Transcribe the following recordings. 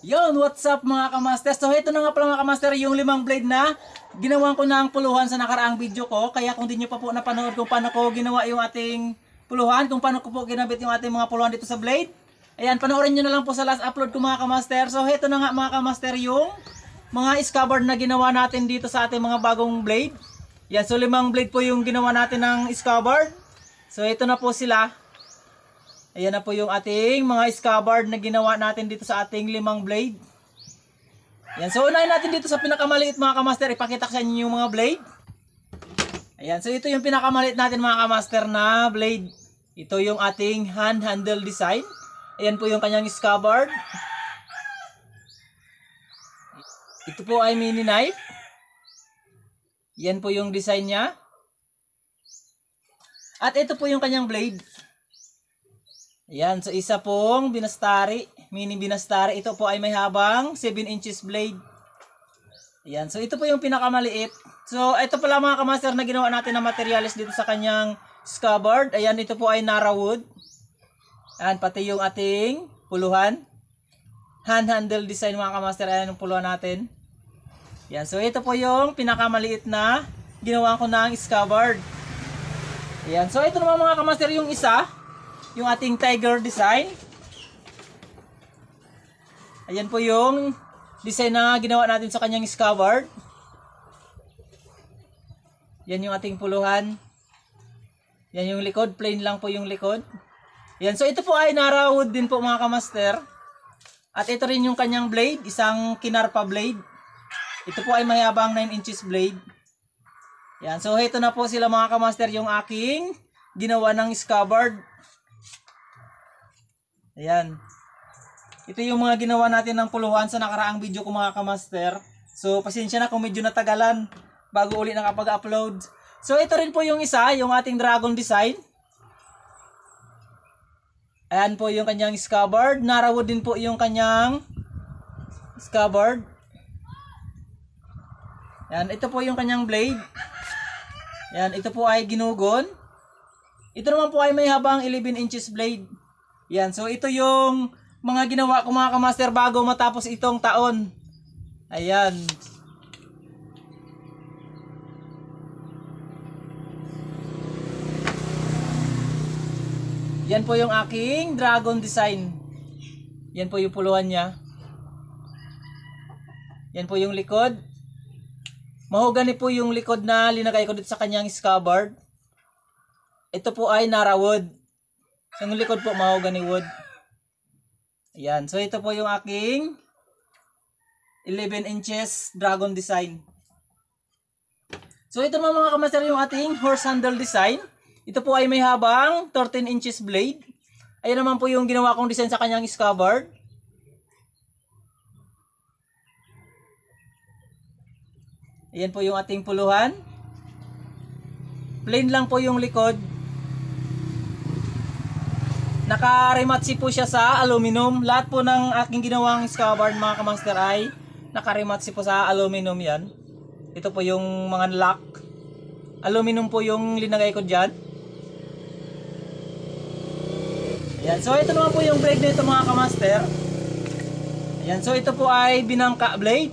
Yon, what's up mga kamaster? So ito na nga pala mga kamaster yung 5 blade na ginawan ko ng puluhan sa nakaraang video ko. Kaya kung di nyo pa po napanood kung paano ko ginawa yung ating puluhan, kung paano ko po ginabit yung ating mga puluhan dito sa blade, ayan, panoorin nyo na lang po sa last upload ko mga kamaster. So ito na nga mga kamaster yung mga scabbard na ginawa natin dito sa ating mga bagong blade. Yan, so 5 blade po yung ginawa natin ng scabbard. So ito na po sila. Ayan na po yung ating mga scabbard na ginawa natin dito sa ating 5 blade. Ayan, so unahin natin dito sa pinakamaliit mga kamaster. Ipakita ko sa inyo yung mga blade. Ayan, so ito yung pinakamaliit natin mga kamaster na blade. Ito yung ating hand handle design. Ayan po yung kanyang scabbard. Ito po ay mini knife. Yan po yung design niya. At ito po yung kanyang blade. Ayan, so isa pong binastari, mini binastari. Ito po ay may habang 7 inches blade. Ayan, so ito po yung pinakamaliit. So ito pala mga kamaster na ginawa natin na materials dito sa kanyang scabbard. Ayan, ito po ay Nara wood. Ayan, pati yung ating puluhan. Hand handle design mga kamaster. Ayan yung puluhan natin. Ayan, so ito po yung pinakamaliit na ginawa ko ng scabbard. Ayan, so ito naman mga kamaster yung isa. Yung ating tiger design. Ayan po yung design na ginawa natin sa kanyang scabbard. Yan yung ating puluhan. Yan yung likod. Plain lang po yung likod. Ayan. So ito po ay Nara wood din po mga kamaster. At ito rin yung kanyang blade. Isang kinarpa blade. Ito po ay mayabang 9 inches blade. Ayan. So ito na po sila mga kamaster yung aking ginawa ng scabbard. Ayan. Ito yung mga ginawa natin ng puluhan sa nakaraang video ko mga kamaster. So pasensya na kung medyo natagalan bago uli nakapag-upload. So ito rin po yung isa, yung ating dragon design. Ayan po yung kanyang scabbard. Nara wood din po yung kanyang scabbard. Ayan, ito po yung kanyang blade. Ayan, ito po ay ginugon. Ito naman po ay may habang 11 inches blade. Yan, so ito yung mga ginawa ko mga kamaster bago matapos itong taon. Ayan. Yan po yung aking dragon design. Yan po yung puluhan niya. Yan po yung likod. Mahogany po yung likod na linagay ko dito sa kanyang scabbard. Ito po ay Nara wood. Yung likod po mahogany wood. Ayan. So ito po yung aking 11 inches dragon design. So ito naman mga kamaster yung ating horse handle design. Ito po ay may habang 13 inches blade. Ayan naman po yung ginawa kong design sa kanyang scabbard. Ayan po yung ating puluhan. Plain lang po yung likod. Naka-rematsi po siya sa aluminum. Lahat po ng aking ginawang scabbard mga kamaster ay naka-rematsi po sa aluminum yan. Ito po yung mga lock. Aluminum po yung linagay ko dyan. Ayan. So ito naman po yung blade nito mga kamaster. Ayan. So ito po ay binangka blade.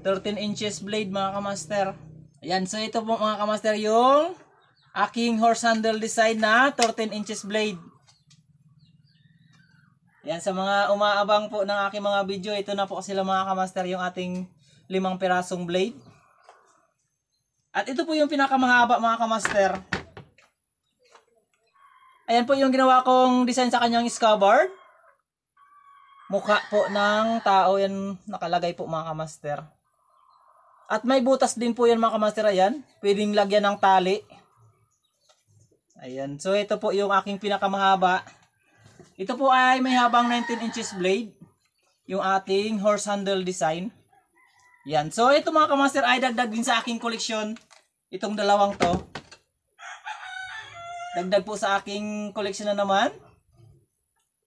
13 inches blade mga kamaster. Ayan. So ito po mga kamaster yung aking horse handle design na 13 inches blade. Yan, sa mga umaabang po ng aking mga video, ito na po sila mga kamaster yung ating 5 pirasong blade. At ito po yung pinakamahaba mga kamaster. Ayan po yung ginawa kong design sa kanyang scabbard. Mukha po ng tao yan nakalagay po mga kamaster. At may butas din po yan mga kamaster. Ayan, pwedeng lagyan ng tali. Ayan, so ito po yung aking pinakamahaba. Ito po ay may habang 19 inches blade. Yung ating horse handle design. Yan, so ito mga kamaster ay dagdag din sa aking koleksyon. Itong dalawang to. Dagdag po sa aking koleksyon na naman.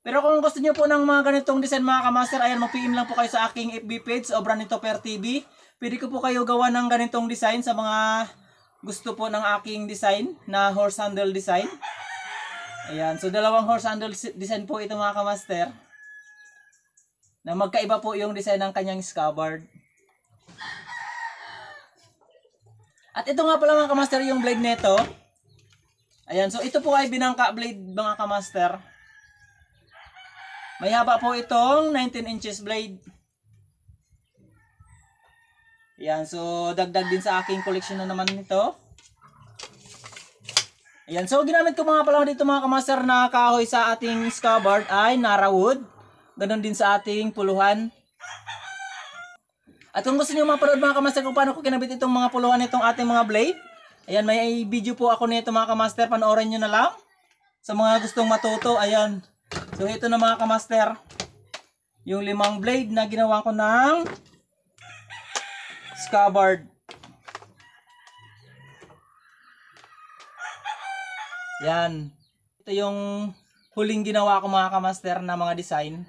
Pero kung gusto niyo po ng mga ganitong design mga kamaster, ayan, mag-PM lang po kayo sa aking FB page, Obranito Per TV. Pwede ko po kayo gawa ng ganitong design sa mga gusto po ng aking design na horse handle design. Ayan, so dalawang horse handle design po ito mga kamaster. na magkaiba po yung design ng kanyang scabbard. At ito nga pala mga kamaster yung blade nito. Ayan, so ito po ay binangka blade mga kamaster. May haba po itong 19 inches blade. Ayan, so dagdag din sa aking collection na naman nito. Ayan, so ginamit ko mga pala dito mga kamaster na kahoy sa ating scabbard ay Nara wood. Ganon din sa ating puluhan. At kung gusto niyo mapanood mga kamaster kung paano ko kinabit itong mga puluhan nitong ating mga blade, ayan, may video po ako nito mga kamaster, panoorin nyo na lang. Sa mga gustong matuto, ayan. So ito na mga kamaster, yung 5 blade na ginawa ko ng scabbard. Yan. Ito yung huling ginawa ko mga kamaster na mga design.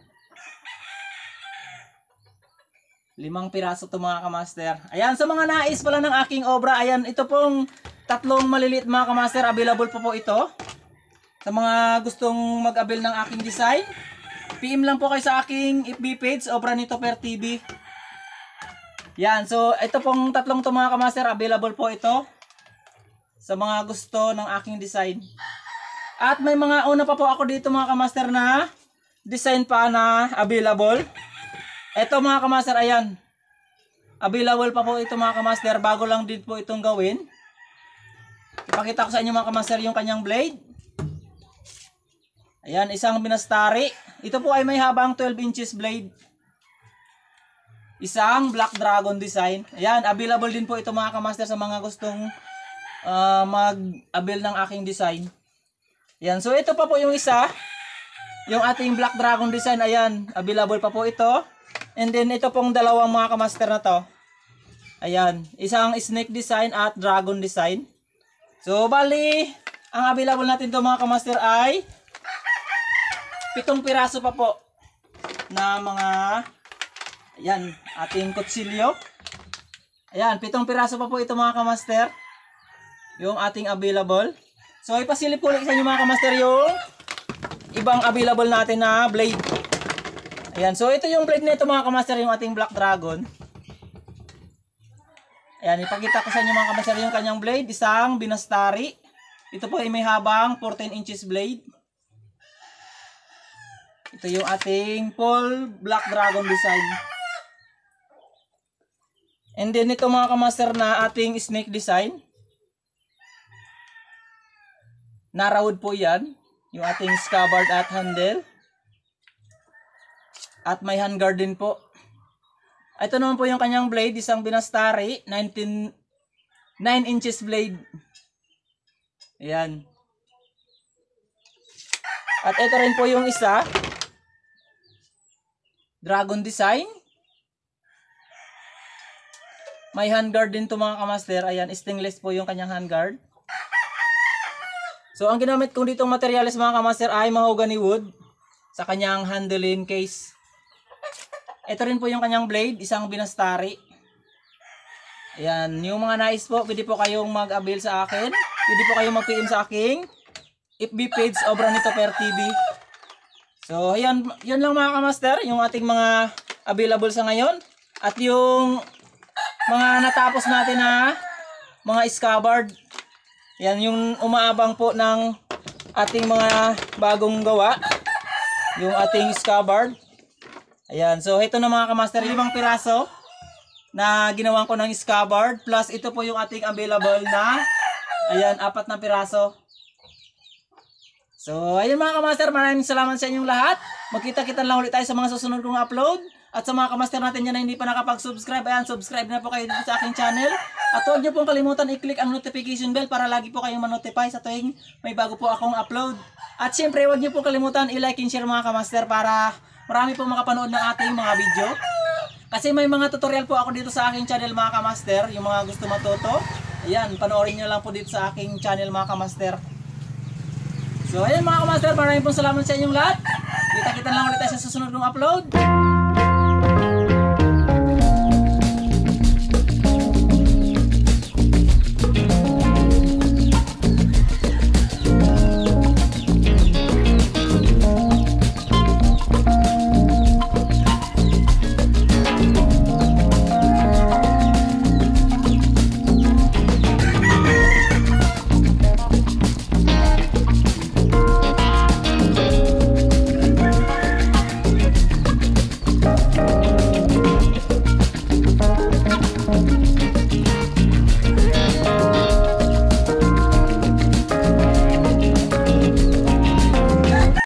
5 piraso to mga kamaster. Ayan, sa mga nais pala ng aking obra, ayan, ito pong 3 maliliit mga kamaster, available po ito. Sa mga gustong mag-avail ng aking design, PM lang po kayo sa aking FB page, Obra Nito Per TV. Yan, so ito pong 3 to mga kamaster, available po ito sa mga gusto ng aking design. At may mga una pa po ako dito mga kamaster na design pa na available. Ito mga kamaster, ayan. Available pa po ito mga kamaster. Bago lang din po itong gawin. Ipakita ko sa inyo mga kamaster yung kanyang blade. Ayan, isang binastari. Ito po ay may habang 12 inches blade. Isang Black Dragon design. Ayan, available din po ito mga kamaster sa mga gustong mag-avail ng aking design. Ayan, so ito pa po yung isa. Yung ating Black Dragon design, ayan, available pa po ito. And then ito pong dalawang mga kamaster na to. Ayan, isang snake design at dragon design. So bali, ang available natin to mga kamaster ay 7 piraso pa po na mga, ayan, ating kutsilyo. Ayan, 7 piraso pa po ito mga kamaster, yung ating available. So ipasilip ko ulit sa inyo mga kamaster yung ibang available natin na blade. Ayan, so ito yung blade nito mga kamaster, yung ating Black Dragon. Ayan, ipakita ko sa inyo mga kamaster yung kanyang blade, isang binastari. Ito po ay may habang 14 inches blade. Ito yung ating full Black Dragon design. And then ito mga kamaster na ating snake design. Nara wood po yan, yung ating scabbard at handle. At may handguard din po. Ito naman po yung kanyang blade, isang binastari, 9 inches blade. Ayan. At ito rin po yung isa, dragon design. May handguard din to mga kamaster. Ayan, stainless po yung kanyang handguard. So ang ginamit kong ditong materials mga kamaster ay mahogany wood sa kanyang handling case. Ito rin po yung kanyang blade, isang binastari. Ayan, yung mga nais po, pwede po kayong mag-avail sa akin. Pwede po kayong mag-PM sa aking FB page, Obra Nito Per TV. So, ayan, yun lang mga kamaster, yung ating mga available sa ngayon. At yung mga natapos natin na mga scabbard. Yan, yung umaabang po ng ating mga bagong gawa. Yung ating scabbard. Ayan, so ito na mga kamaster, 5 piraso na ginawan ko ng scabbard. Plus ito po yung ating available na, ayan, 4 na piraso. So ayun mga kamaster, maraming salamat sa inyong lahat. Magkita-kita lang ulit tayo sa mga susunod kong upload. At sa mga kamaster natin dyan na hindi pa nakapag-subscribe, ayan, subscribe na po kayo dito sa aking channel. At huwag nyo pong kalimutan i-click ang notification bell para lagi po kayong ma-notify sa tuwing may bago po akong upload. At syempre huwag nyo pong kalimutan i-like and share mga kamaster para marami po makapanood ng ating mga video. Kasi may mga tutorial po ako dito sa aking channel mga kamaster. Yung mga gusto matuto, ayan, panoorin nyo lang po dito sa aking channel mga kamaster. So ayan mga kamaster, maraming pong salamat sa inyong lahat. Kita-kita lang ulit tayo sa susunod kong upload.